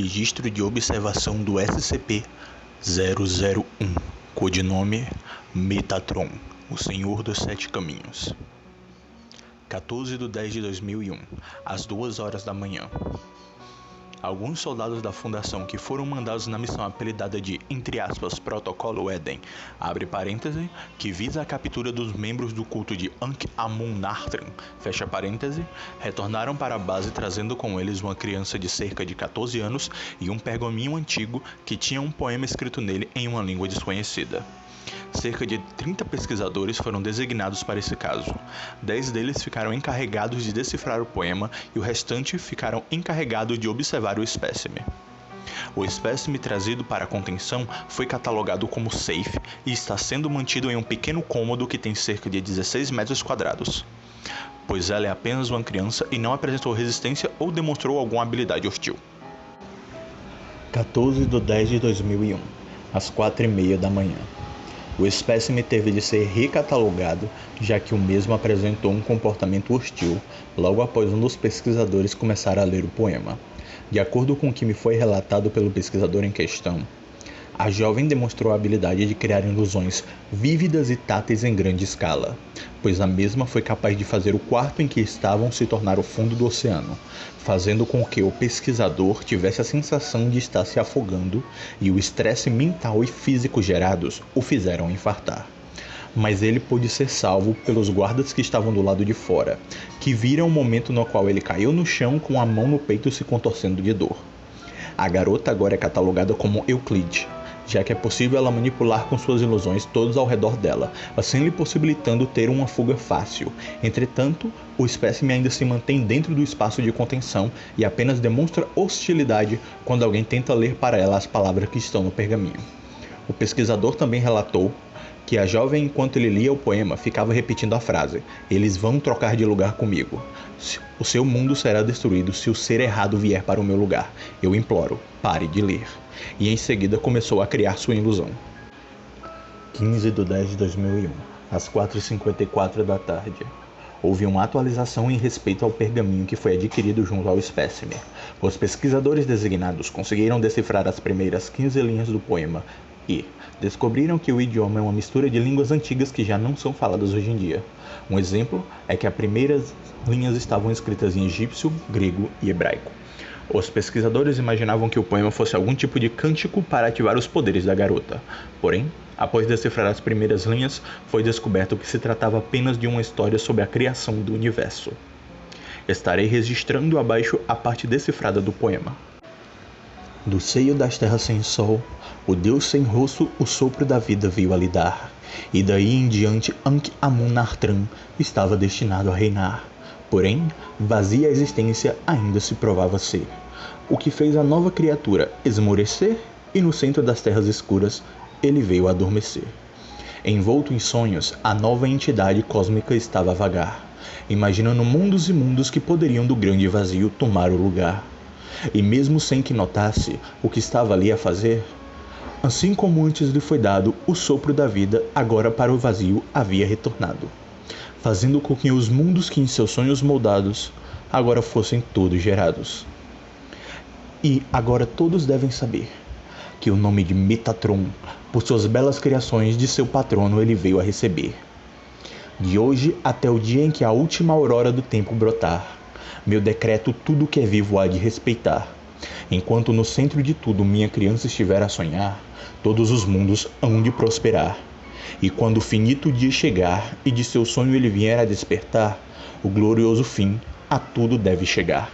Registro de observação do SCP-001, codinome Metatron, o Senhor dos Sete Caminhos. 14/10/2001, às 2h da manhã. Alguns soldados da Fundação que foram mandados na missão apelidada de, entre aspas, Protocolo Eden, abre parêntese, que visa a captura dos membros do culto de Ankh-Amun-Nartran, fecha parêntese, retornaram para a base trazendo com eles uma criança de cerca de 14 anos e um pergaminho antigo que tinha um poema escrito nele em uma língua desconhecida. Cerca de 30 pesquisadores foram designados para esse caso. 10 deles ficaram encarregados de decifrar o poema e o restante ficaram encarregados de observar o espécime. O espécime trazido para a contenção foi catalogado como safe e está sendo mantido em um pequeno cômodo que tem cerca de 16 metros quadrados, pois ela é apenas uma criança e não apresentou resistência ou demonstrou alguma habilidade hostil. 14/10/2001, às 4h30 da manhã. O espécime teve de ser recatalogado, já que o mesmo apresentou um comportamento hostil logo após um dos pesquisadores começar a ler o poema. De acordo com o que me foi relatado pelo pesquisador em questão, a jovem demonstrou a habilidade de criar ilusões vívidas e táteis em grande escala, pois a mesma foi capaz de fazer o quarto em que estavam se tornar o fundo do oceano, fazendo com que o pesquisador tivesse a sensação de estar se afogando e o estresse mental e físico gerados o fizeram infartar. Mas ele pôde ser salvo pelos guardas que estavam do lado de fora, que viram o momento no qual ele caiu no chão com a mão no peito se contorcendo de dor. A garota agora é catalogada como Euclide, já que é possível ela manipular com suas ilusões todos ao redor dela, assim lhe possibilitando ter uma fuga fácil. Entretanto, o espécime ainda se mantém dentro do espaço de contenção e apenas demonstra hostilidade quando alguém tenta ler para ela as palavras que estão no pergaminho. O pesquisador também relatou que a jovem, enquanto ele lia o poema, ficava repetindo a frase: "Eles vão trocar de lugar comigo. O seu mundo será destruído se o ser errado vier para o meu lugar. Eu imploro, pare de ler." E em seguida começou a criar sua ilusão. 15/10/2001, às 4h54 da tarde. Houve uma atualização em respeito ao pergaminho que foi adquirido junto ao espécime. Os pesquisadores designados conseguiram decifrar as primeiras 15 linhas do poema e descobriram que o idioma é uma mistura de línguas antigas que já não são faladas hoje em dia. Um exemplo é que as primeiras linhas estavam escritas em egípcio, grego e hebraico. Os pesquisadores imaginavam que o poema fosse algum tipo de cântico para ativar os poderes da garota. Porém, após decifrar as primeiras linhas, foi descoberto que se tratava apenas de uma história sobre a criação do universo. Estarei registrando abaixo a parte decifrada do poema. Do seio das terras sem sol, o Deus sem rosto o sopro da vida veio a lhe dar, e daí em diante Ankh-Amun-Nartran estava destinado a reinar. Porém, vazia a existência ainda se provava ser, o que fez a nova criatura esmorecer e no centro das terras escuras ele veio a adormecer. Envolto em sonhos, a nova entidade cósmica estava a vagar, imaginando mundos e mundos que poderiam do grande vazio tomar o lugar. E mesmo sem que notasse o que estava ali a fazer, assim como antes lhe foi dado o sopro da vida, agora para o vazio havia retornado, fazendo com que os mundos que em seus sonhos moldados agora fossem todos gerados. E agora todos devem saber que o nome de Metatron, por suas belas criações de seu patrono, ele veio a receber. De hoje até o dia em que a última aurora do tempo brotar, meu decreto tudo que é vivo há de respeitar. Enquanto no centro de tudo minha criança estiver a sonhar, todos os mundos hão de prosperar. E quando o finito dia chegar e de seu sonho ele vier a despertar, o glorioso fim a tudo deve chegar.